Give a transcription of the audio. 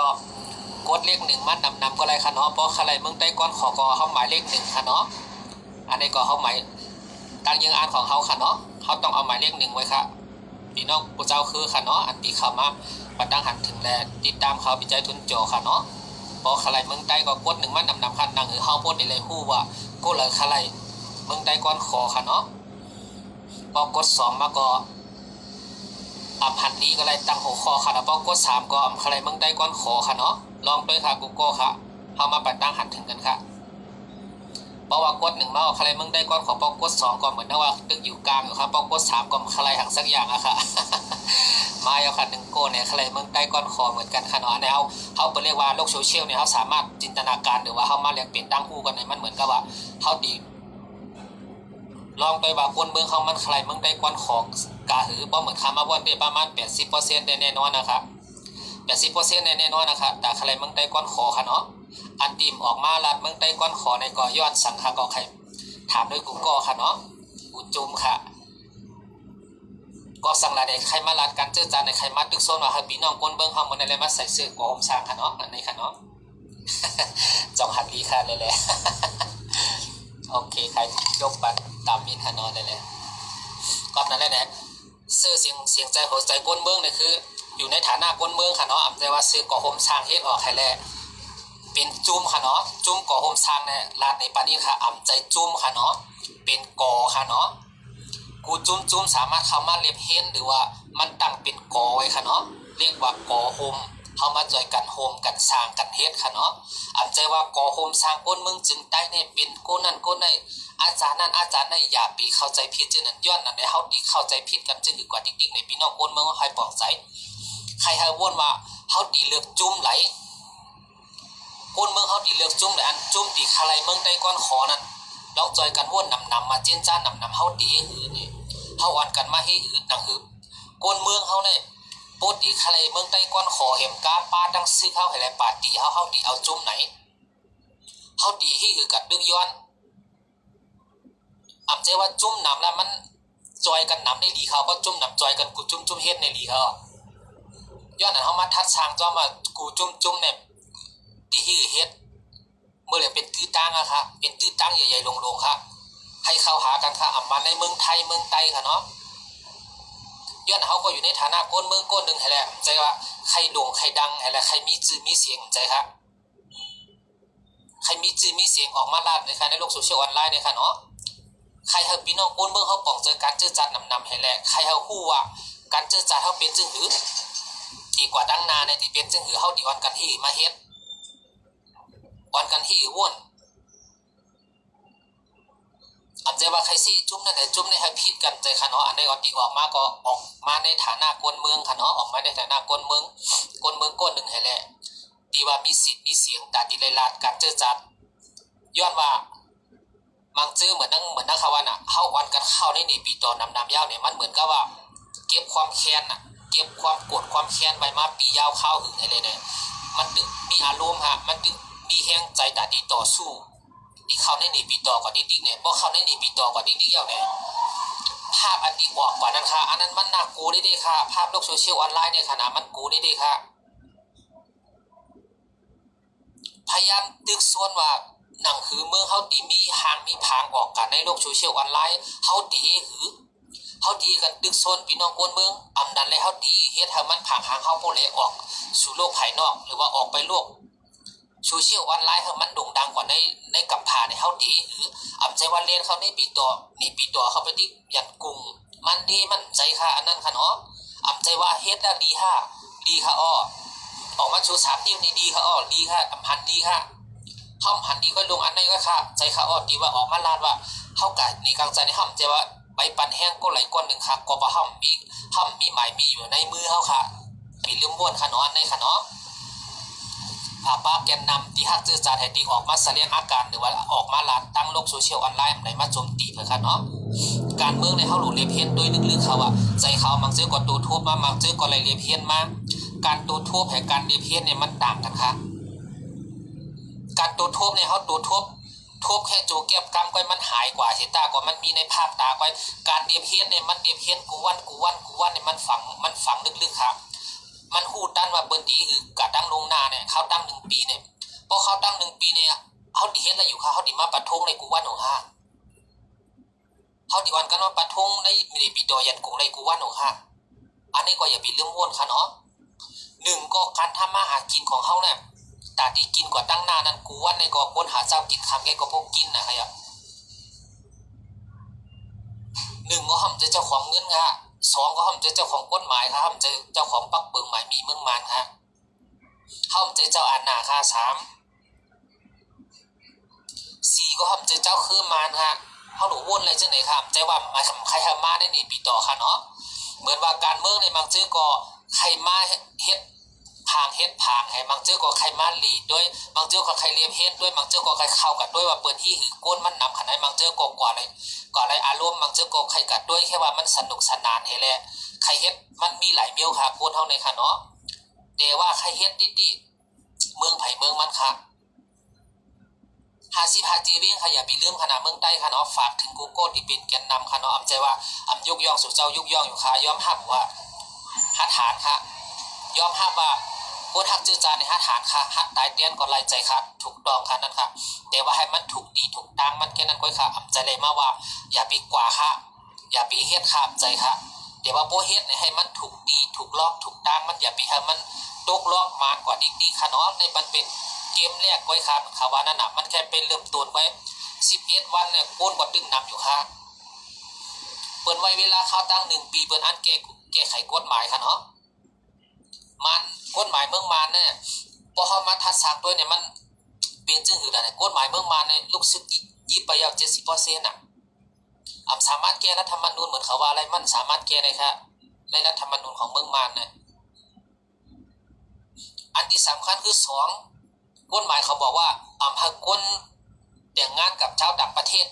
ก็กดเลขหนึ่งมันนำก็ไรค่ะเนาะเพราะอะไรเมืองใต้ก้อนขอกอเขาหมายเลขหนึ่งค่ะเนาะอันนี้ก็เขาหมายตั้งยังอ่านของเขาค่ะเนาะเขาต้องเอาหมายเลขหนึ่งไว้ค่ะพี่น้องผู้เจ้าคือค่ะเนาะอันที่เขามาประดังหันถึงแลติดตามเขาปิจัยทุนโจค่ะเนาะเพราะอะไรเมืองใต้ก็กดหนึ่งมันนำค่ะนังหรือเขาพูดในเลยฮู้ว่าก็เลยอะไรเมืองใต้ก้อนขอค่ะเนาะพอกดสองมาก็พันนี้ก็เลยตั้งหัวข้อค่ะแล้วพอกด3ก็อะไรเมืองใต้ก้อนขอค่ะเนาะลองด้วยค่ะกูโก้ค่ะเอามาประดังหันถึงกันค่ะเพราะว่ากดหนึ่งมาอะไรเมืองใต้ก้อนขอพอกด2ก็เหมือนว่าตึกอยู่กลางอยู่ครับพอกด3ก็อะไรหังสักอย่างอะค่ะมาเอาค่ะ1โก้เนี่ยอะไรเมืองใต้ก้อนขอเหมือนกันค่ะเนาะแล้วเขาเรียกว่าโลกโซเชียลเนี่ยเขาสามารถจินตนาการหรือว่าเขามาเรียกเปลี่ยนตั้งคู่กันเนี่ยมันเหมือนกับว่าเขาดีลองไปว่าคนเมืองเขามันใครเมืองได้กวนของกาหือบ่เหมือนคำมาวันได้ประมาณ 80% แน่นอนนะครับ 80% แน่นอนนะครับแต่ใครเมืองได้กวนขอค่ะเนาะอันตีมออกมาลัดเมืองได้กวนขอในก่อยอดสังค่ะก็ใครถามด้วยกูก็ค่ะเนาะกูจุ่มค่ะก็สั่งละในใครมาลัดการเจอจานในใครมาตึกโซนว่าพี่น้องคนเมืองเขามันอะไรมาใส่เสื้อกอมสร้างค่ะเนาะอันนี้ค่ะเนาะจองหันดีค่ะเลยแหละโอเคใครยกบัตรตามมินฮานอได้เลยก็นั่นแหละเนี่ยซื้อเสียงใจหัวใจก้นเมืองเนี่ยคืออยู่ในฐานะก้นเมืองค่ะเนาะแต่ว่าซื้อก่อโฮมสร้างเฮ็ดออกใครแหละเป็นจุ่มค่ะเนาะจุ่มก่อโฮมสร้างเนี่ยลาดในปานี้ค่ะใจจุ่มค่ะเนาะเป็นก่อค่ะเนาะกูจุ่มสามารถเข้ามาเรียบเฮ็ดหรือว่ามันตั้งเป็นก่อไว้ค่ะเนาะเรียกว่าก่อโฮมเขามาจอยกันโฮมกันสร้างกันเฮ็ดค่ะเนาะใจว่าก่อโฮมสร้างก้นเมืองจึงได้เนี่ยเป็นก้นนั่นก้นในอาจารย์นั่นอาจารย์ในอย่าปีเข้าใจผิดจึงนั้นย้อนนั่นในเฮาดีเข้าใจผิดกันจึงดีกว่าจริงๆในพี่น้องก้นเมืองใครปลอบใจใครให้วนว่าเฮาดีเลือกจุ่มไหลก้นเมืองเฮาดีเลือกจุ่มไหลอันจุ่มดีใครเมืองได้ก้อนขอนั่นเราจอยกันวนนำมาเจนจ้านำเฮาดีหือนี่เฮาวันกันมาให้หือนังหือก้นเมืองเฮาเนี่ยปกติใครเมืองได้ก้อนขอเห็มกาป้าตั้งซื้อเฮาให้แลปาตีเฮาดีเอาจุ่มไหนเฮาดีให้หือกัดดึกย้อนใจว่าจุ่มน้ำแล้วมันจอยกันน้ำในหลีเขาก็จุ่มน้ำจอยกันกูจุ่มเฮ็ดในหลีเขาย้อนนั้นเขามาทัดช้างจ้อมากูจุ่มเนี่ยตีฮีเฮ็ดเมื่อเรียเป็นตื้อตั้งอะค่ะเป็นตื้อตั้งใหญ่ๆลงๆค่ะให้เข้าหากันค่ะมาในเมืองไทยเมืองไต้ค่ะเนาะย้อนเขาก็อยู่ในฐานะก้นเมืองก้นหนึ่งให้แหละใจว่าใครโด่งใครดังให้แหละใครมีชื่อมีเสียงใจค่ะใครมีชื่อมีเสียงออกมาลาดในค่ะในโลกโซเชียลออนไลน์ในค่ะเนาะใครเฮาพี่น้องก้นเมืองเขาป่องเจอการเจอจัดนำให้แหละใครเฮาฮู้ว่าการเจอจัดเขาเป็นจึงหือดีกว่าดังนาในที่เป็นจึงหือเขาดีออนกันที่มาเฮ็ดออนกันที่ว่นใจว่าใครซี่จุ่มนั่นแหละจุ่มในให้ผิดกันใจค่ะเนาะอันใดออกดีออกมาก็ออกมาในฐานะก้นเมืองค่ะเนาะออกมาในฐานะก้นเมืองก้นหนึ่งให้แหละดีว่ามีสิทธิ์มีเสียงตาดีเลยลาดการเจอจัดย้อนว่าบางจื้อเหมือนนักข่าวน่ะเข้าวันกันเข้าในนี่ปีต่อนำยาวเนี่ยมันเหมือนกับว่าเก็บความแค้นน่ะเก็บความโกรธความแค้นไว้มาปียาวเข้าหึงอะไรเนี่ยมันตึกมีอารมณ์ฮะมันตึกมีแห้งใจตาดีต่อสู้ที่เข้าในนี่ปีต่อก่อนดิ๊กเนี่ยเพราะเข้าในนี่ปีต่อก่อนดิ๊กยาวเนี่ยภาพอันดีกว่านั้นค่ะอันนั้นมันน่ากูได้ค่ะภาพโลกโซเชียลออนไลน์เนี่ยขนาดมันกูได้ค่ะพยายามตึกส่วนว่าหนังคือเมืองเขาดีมีหางมีผางออกกันในโลกโซเชียลออนไลน์เขาดีหือเขาดีกันตึกโซนพี่น้องคนเมืองนั้นเลยเขาดีเฮ็ดให้มันผางหางเขาโปรเลออกสู่โลกภายนอกหรือว่าออกไปโลกโซเชียลออนไลน์ให้มันโด่งดังกว่าในกัมพาในเขาดีหรือใจว่าเล่นเขาในปีต่อนี่ปีต่อเขาไปที่ยันกุ้งมันดีมันใจค่ะอันนั้นค่ะเนาะใจว่าเฮ็ดแล้วดีค่ะอ้อออกมาชู3 นิ้วนี่ดีค่ะอ้อดีค่ะพันดีค่ะห้อมหันดีก็ลงอันไหนก็ค่ะใจค่ะอ้อดีว่าออกมาลาดว่าเข้ากะในกลางใจในห้อมใจว่าใบปันแห้งก็ไหลก้อนหนึ่งค่ะก็ปะห้อมมีหมายมีอยู่ในมือเขาค่ะมีลืมบ้วนค่ะเนาะในค่ะเนาะป้าแกนนำที่ฮักเจอจานแห่งดีออกมาแสดงอาการหรือว่าออกมาลาดตั้งโลกโซเชียลออนไลน์ไหนมาโจมตีเพื่อค่ะเนาะการเมืองในเขาหลุดเลียเพี้ยนโดยลึกๆเขาอะใจเขามังเจอก่อนตัวทุบมามังเจอก่อนอะไรเลียเพี้ยนมาการตัวทุบแห่งการเลียเพี้ยนเนี่ยมันต่างกันค่ะการตัวทุบเนี่ยเขาตัวทุบแค่โจเก็บกรรมก็มันหายกว่าเห็นตากว่ามันมีในภาพตาก็การเลียเพี้ยนเนี่ยมันเลียเพี้ยนกูวันเนี่ยมันฝังลึกๆครับมันหูดันว่าเบิ้นดีคือกะดังลงหน้าใน ข้าวตั้ง1 ปีเนี่ยพอข้าวตั้ง1 ปีเนี่ยเขาดีเฮ็ดอะไรอยู่ค่ะเขาดีมาปัดทงในกูว่าหนูฮะเขาดีวันกันว่าปัดทงในมีในปีดอยันกูในกูว่าหนูฮะอันนี้ก็อย่าไปเรื่องม้วนค่ะเนาะ1ก็การทำมาหากินของเขาเนี่ยตาดีกินกว่าตั้งหน้านั้นกูว่าในก็ควรหาเจ้ากินคำแกก็พวกกินนะครับ1ก็ห้ามจะเจ้าของเงินค่ะ2ก็ห้ามจะเจ้าของกฎหมายค่ะห้ามจะเจ้าของปักเปิงหมายมีเมืองมันค่ะห้ามจะเจ้าอันนาค่ะ4ก็ห้ามจะเจ้าคือมันค่ะเขาหนูวนอะไรจังไหนค่ะใจว่ามาใครทำมาได้หนีปีต่อค่ะเนาะเหมือนว่าการเมืองในบางเจ้าก็ใครมาเฮ็ดผางให้บางเจ้าก็ใครมาหลีดด้วยบางเจ้าก็ใครเลียมเฮ็ดด้วยบางเจ้าก็ใครเข้ากันด้วยว่าเปิดที่หือก้นมันนำขนาดบางเจ้าก็กว่าอะไรอารมณ์บางเจ้าก็ใครกัดด้วยแค่ว่ามันสนุกสนานให้แหละใครเฮ็ดมันมีหลายเมียวค่ะก้นเท่าในค่ะเนาะแต่ว่าใครเฮ็ดดิเมืองไผ่เมืองมันค่ะ50 จีเวียงค่ะอย่าไปลืมขนาดเมืองใต้ค่ะเนาะฝากถึงกูโก้ที่เป็นแกนนำค่ะเนาะอำใจว่าอำยกย่องสู่เจ้ายกย่องอยู่ค่ะยอมรับว่าหัดฐานค่ะยอมรับว่าพูดหักจื้อจานในหัดฐานค่ะหัดตายเตียนก่อนไล่ใจค่ะถูกต้องค่ะนั่นค่ะแต่ว่าให้มันถูกดีถูกตั้งมันแค่นั้นก้อยค่ะอำใจเลยมาว่าอย่าไปกว่าค่ะอย่าไปเฮ็ดค่ะอำใจค่ะแต่ว่าโบเฮ็ดให้มันถูกดีถูกลอกถูกตั้งมันอย่าไปให้มันตกลอกมากกว่าดีๆค่ะเนาะในมันเป็นเกมแรกก้อยค่ะค่ะว่านั่นน่ะมันแค่เป็นเริ่มต้นไว้11 วันเนี่ยโกนกว่าตึงนำอยู่ค่ะเปิ้นไว้เวลาเข้าตั้ง1 ปีเปิ้นอันแก้ไขกฎหมายค่ะเนาะมันกฎหมายเมืองมานเนี่ยพอเขามาทัดสักด้วยเนี่ยมันเป็นจึงหือได้กฎหมายเมืองมานเนี่ยลูกศิษย์ยิบไปยาว70%น่ะสามารถแก้รัฐธรรมนูญเหมือนเขาว่าอะไรมันสามารถแก้ได้ค่ะในรัฐธรรมนูญของเมืองมานเนี่ยอันที่สำคัญคือ2กฎหมายเขาบอกว่าหากคนแต่งงานกับชาวต่างประเทศ